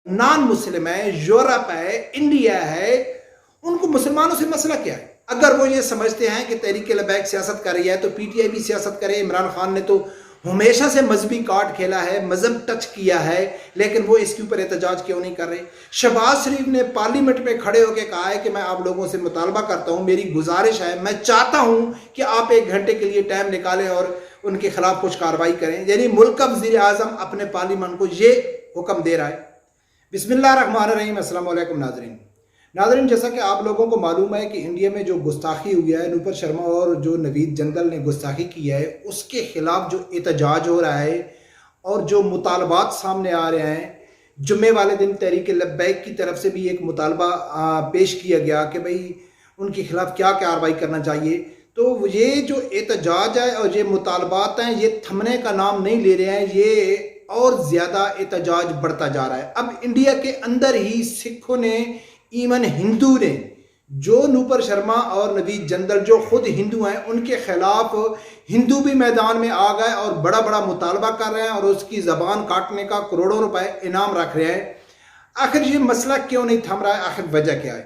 نان مسلم ہے، یورپ ہے، انڈیا ہے، ان کو مسلمانوں سے مسئلہ کیا ہے؟ اگر وہ یہ سمجھتے ہیں کہ تحریک لبیک سیاست کر رہی ہے تو پی ٹی آئی بھی سیاست کرے۔ عمران خان نے تو ہمیشہ سے مذہبی کارڈ کھیلا ہے، مذہب ٹچ کیا ہے، لیکن وہ اس کے اوپر احتجاج کیوں نہیں کر رہے؟ شہباز شریف نے پارلیمنٹ میں کھڑے ہو کے کہا ہے کہ میں آپ لوگوں سے مطالبہ کرتا ہوں، میری گزارش ہے، میں چاہتا ہوں کہ آپ 1 گھنٹے کے لیے ٹائم نکالیں اور ان کے خلاف کچھ کارروائی کریں۔ یعنی ملک کا وزیر اعظم اپنے پارلیمنٹ کو یہ حکم دے رہا ہے۔ بسم اللہ الرحمن الرحیم۔ السلام علیکم ناظرین، جیسا کہ آپ لوگوں کو معلوم ہے کہ انڈیا میں جو گستاخی ہوئی ہے، نوپر شرما اور جو نوید جندل نے گستاخی کی ہے، اس کے خلاف جو احتجاج ہو رہا ہے اور جو مطالبات سامنے آ رہے ہیں، جمعے والے دن تحریک لبیک کی طرف سے بھی ایک مطالبہ پیش کیا گیا کہ بھئی ان کے خلاف کیا کارروائی کرنا چاہیے۔ تو یہ جو احتجاج ہے اور یہ مطالبات ہیں، یہ تھمنے کا نام نہیں لے رہے ہیں، یہ اور زیادہ احتجاج بڑھتا جا رہا ہے۔ اب انڈیا کے اندر ہی سکھوں نے، ایون ہندو نے، جو نوپر شرما اور نوید جندل جو خود ہندو ہیں، ان کے خلاف ہندو بھی میدان میں آ گئے اور بڑا بڑا مطالبہ کر رہے ہیں اور اس کی زبان کاٹنے کا کروڑوں روپے انعام رکھ رہے ہیں۔ آخر یہ مسئلہ کیوں نہیں تھم رہا ہے؟ آخر وجہ کیا ہے؟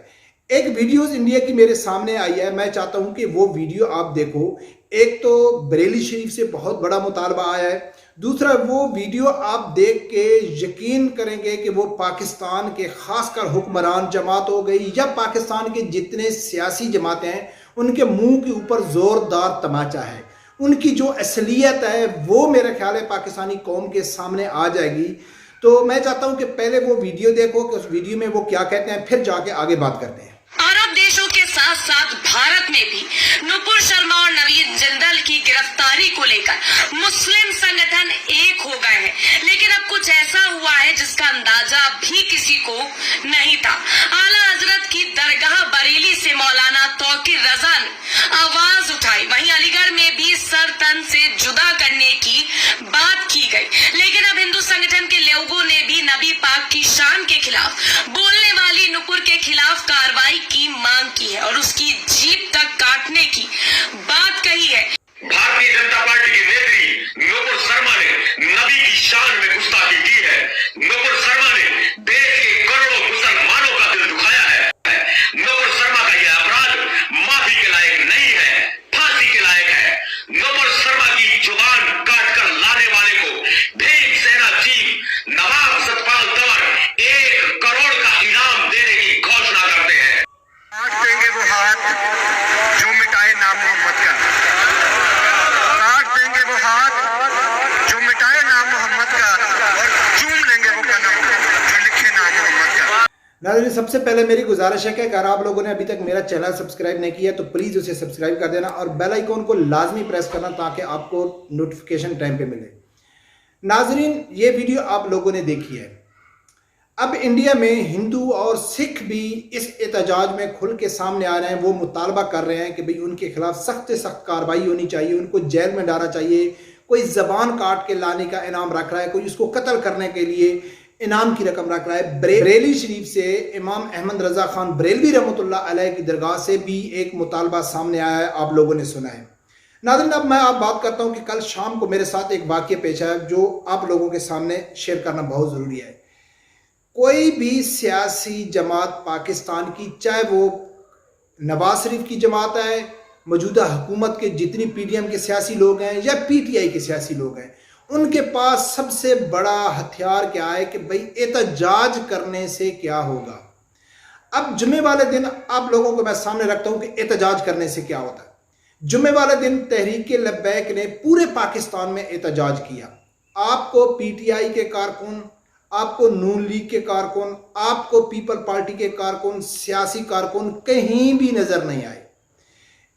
ایک ویڈیوز انڈیا کی میرے سامنے آئی ہے، میں چاہتا ہوں کہ وہ ویڈیو آپ دیکھو۔ ایک تو بریلی شریف سے بہت بڑا مطالبہ آیا ہے، دوسرا وہ ویڈیو آپ دیکھ کے یقین کریں گے کہ وہ پاکستان کے خاص کر حکمران جماعت ہو گئی یا پاکستان کے جتنے سیاسی جماعتیں ہیں، ان کے منہ کے اوپر زوردار تماچا ہے۔ ان کی جو اصلیت ہے وہ میرے خیال ہے پاکستانی قوم کے سامنے آ جائے گی۔ تو میں چاہتا ہوں کہ پہلے وہ ویڈیو دیکھو کہ اس ویڈیو میں وہ کیا کہتے ہیں، پھر جا کے آگے بات کرتے ہیں۔ عرب دیشوں کے ساتھ ساتھ بھارت میں بھی نپر شرما اور نوید جندل کی گرفتاری کو لے کر مسلم سنگٹھن ایک ہو گئے ہیں، لیکن اب کچھ ایسا ہوا ہے جس کا اندازہ بھی کسی کو نہیں تھا۔ اعلیٰ حضرت کی درگاہ بریلی سے مولانا توقیر رضا نے آواز اٹھائی، وہیں علی گڑھ میں بھی سر تن سے جدا کرنے کی بات کی گئی، لیکن اب ہندو سنگٹھن کے لوگوں نے بھی نبی پاک کی شان کے خلاف بولنے والی نپر کے خلاف کارروائی کی مانگ کی ہے اور اس کی جیب تک کاٹنے کی بات کہی ہے۔ بھارتی جنتا پارٹی کی نیتری نپر شرما نے نبی کی شان میں گستاخی کی ہے۔ نپر شرما نے دیش کے کروڑوں مسلمانوں کا دل دکھایا ہے۔ نپر شرما کا یہ اپرادھ معافی کے لائق نہیں ہے، پھانسی کے لائق ہے۔ نپر شرما کی زبان کاٹ کر لانے والے کو بھیک سینا چیف نواب ستپال تنور 1 کروڑ کا انعام دینے کی گھوشنا کرتے ہیں۔ کاٹ دیں گے وہ ہاتھ جو مٹائے نام محمد کا، کاٹ دیں گے وہ ہاتھ جو مٹائے نام محمد کا، اور چوم لیں گے وہ قلم جو لکھے نام محمد کا۔ ناظرین، سب سے پہلے میری گزارش ہے کہ اگر آپ لوگوں نے ابھی تک میرا چینل سبسکرائب نہیں کیا تو پلیز اسے سبسکرائب کر دینا اور بیل آئیکن کو لازمی پریس کرنا تاکہ آپ کو نوٹیفیکیشن ٹائم پہ ملے۔ ناظرین، یہ ویڈیو آپ لوگوں نے دیکھی ہے۔ اب انڈیا میں ہندو اور سکھ بھی اس احتجاج میں کھل کے سامنے آ رہے ہیں۔ وہ مطالبہ کر رہے ہیں کہ بھئی ان کے خلاف سخت سے سخت کارروائی ہونی چاہیے، ان کو جیل میں ڈالا چاہیے۔ کوئی زبان کاٹ کے لانے کا انعام رکھ رہا ہے، کوئی اس کو قتل کرنے کے لیے انعام کی رقم رکھ رہا ہے۔ بریلی شریف سے امام احمد رضا خان بریلوی رحمۃ اللہ علیہ کی درگاہ سے بھی ایک مطالبہ سامنے آیا ہے، آپ لوگوں نے سنا ہے۔ ناظرین، اب میں آپ بات کرتا ہوں کہ کل شام کو میرے ساتھ ایک واقعہ پیش آیا جو آپ لوگوں کے سامنے شیئر کرنا بہت ضروری ہے۔ کوئی بھی سیاسی جماعت پاکستان کی، چاہے وہ نواز شریف کی جماعت ہے، موجودہ حکومت کے جتنی پی ڈی ایم کے سیاسی لوگ ہیں یا پی ٹی آئی کے سیاسی لوگ ہیں، ان کے پاس سب سے بڑا ہتھیار کیا ہے کہ بھئی احتجاج کرنے سے کیا ہوگا۔ اب جمعے والے دن آپ لوگوں کو میں سامنے رکھتا ہوں کہ احتجاج کرنے سے کیا ہوتا ہے۔ جمعے والے دن تحریک لبیک نے پورے پاکستان میں احتجاج کیا۔ آپ کو پی ٹی آئی کے کارکن، آپ کو نون لیگ کے کارکن، آپ کو پیپل پارٹی کے کارکن، سیاسی کارکن کہیں بھی نظر نہیں آئے۔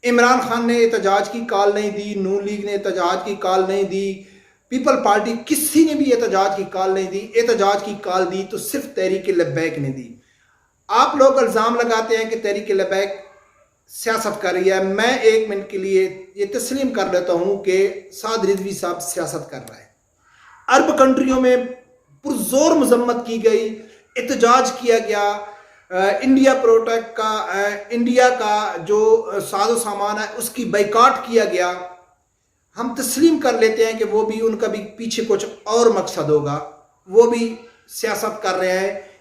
عمران خان نے احتجاج کی کال نہیں دی، نون لیگ نے احتجاج کی کال نہیں دی، پیپل پارٹی کسی نے بھی احتجاج کی کال نہیں دی۔ احتجاج کی کال دی تو صرف تحریک لبیک نے دی۔ آپ لوگ الزام لگاتے ہیں کہ تحریک لبیک سیاست کر رہی ہے۔ میں 1 منٹ کے لیے یہ تسلیم کر لیتا ہوں کہ سعد رضوی صاحب سیاست کر رہا ہے۔ عرب کنٹریوں میں پرزور مذمت کی گئی، احتجاج کیا گیا، انڈیا پروٹیکٹ کا، انڈیا کا جو ساز و سامان ہے اس کی بائیکاٹ کیا گیا۔ ہم تسلیم کر لیتے ہیں کہ وہ بھی، ان کا بھی پیچھے کچھ اور مقصد ہوگا، وہ بھی سیاست کر رہے ہیں،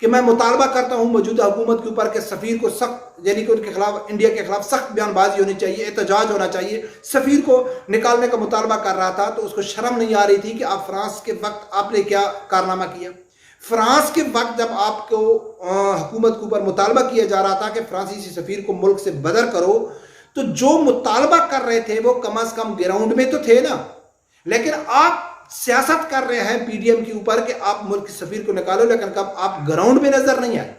کہ میں مطالبہ کرتا ہوں موجودہ حکومت کے اوپر کہ سفیر کو سخت یعنی کہ ان کے خلاف انڈیا کے خلاف سخت بیان بازی ہونی چاہیے, احتجاج ہونا چاہیے. سفیر کو نکالنے کا مطالبہ کر رہا تھا تو اس کو شرم نہیں آ رہی تھی کہ آپ فرانس کے وقت آپ نے کیا کارنامہ کیا. فرانس کے وقت جب آپ کو حکومت کے اوپر مطالبہ کیا جا رہا تھا کہ فرانسیسی سفیر کو ملک سے بدر کرو, تو جو مطالبہ کر رہے تھے وہ کم از کم گراؤنڈ میں تو تھے نا. لیکن آپ سیاست کر رہے ہیں پی ڈی ایم کے اوپر کہ آپ ملک کے سفیر کو نکالو, لیکن کب آپ گراؤنڈ میں نظر نہیں آئے.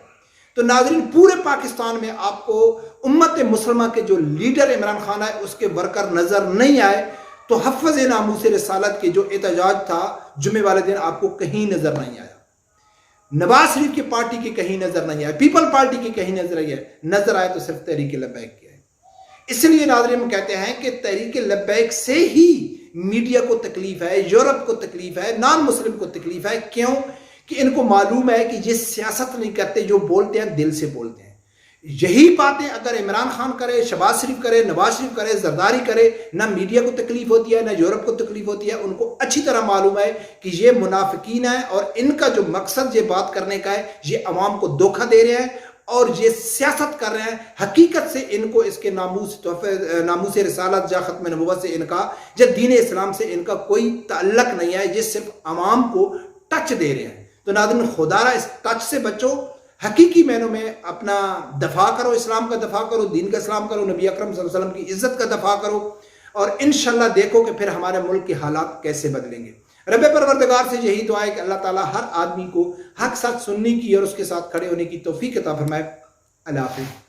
تو ناظرین پورے پاکستان میں آپ کو امت مسلمہ کے جو لیڈر عمران خان ہے اس کے ورکر نظر نہیں آئے. تو حفظ ناموس رسالت کے جو احتجاج تھا جمعے والے دن آپ کو کہیں نظر نہیں آیا. نواز شریف کی پارٹی کی کہیں نظر نہیں آئے, پیپل پارٹی کی کہیں نظر آئے تو صرف تحریک لبیک کی ہے. اس لیے ناظرین ہم کہتے ہیں کہ تحریک لبیک سے ہی میڈیا کو تکلیف ہے, یورپ کو تکلیف ہے, نان مسلم کو تکلیف ہے. کیوں کہ ان کو معلوم ہے کہ یہ سیاست نہیں کرتے, جو بولتے ہیں دل سے بولتے ہیں. یہی باتیں اگر عمران خان کرے, شہباز شریف کرے, نواز شریف کرے, زرداری کرے, نہ میڈیا کو تکلیف ہوتی ہے نہ یورپ کو تکلیف ہوتی ہے. ان کو اچھی طرح معلوم ہے کہ یہ منافقین ہیں اور ان کا جو مقصد یہ بات کرنے کا ہے یہ عوام کو دھوکہ دے رہے ہیں اور یہ سیاست کر رہے ہیں. حقیقت سے ان کو اس کے ناموس رسالت یا ختم نبوت سے ان کا یا دین اسلام سے ان کا کوئی تعلق نہیں ہے, یہ صرف عوام کو ٹچ دے رہے ہیں. تو ناظرین خدا را اس ٹچ سے بچو, حقیقی معنوں میں اپنا دفاع کرو, اسلام کا دفاع کرو, دین کا اسلام کرو, نبی اکرم صلی اللہ علیہ وسلم کی عزت کا دفاع کرو, اور انشاءاللہ دیکھو کہ پھر ہمارے ملک کے حالات کیسے بدلیں گے. رب پروردگار سے یہی دعا ہے کہ اللہ تعالیٰ ہر آدمی کو حق ساتھ سننے کی اور اس کے ساتھ کھڑے ہونے کی توفیق عطا فرمائے. اللہ حافظ.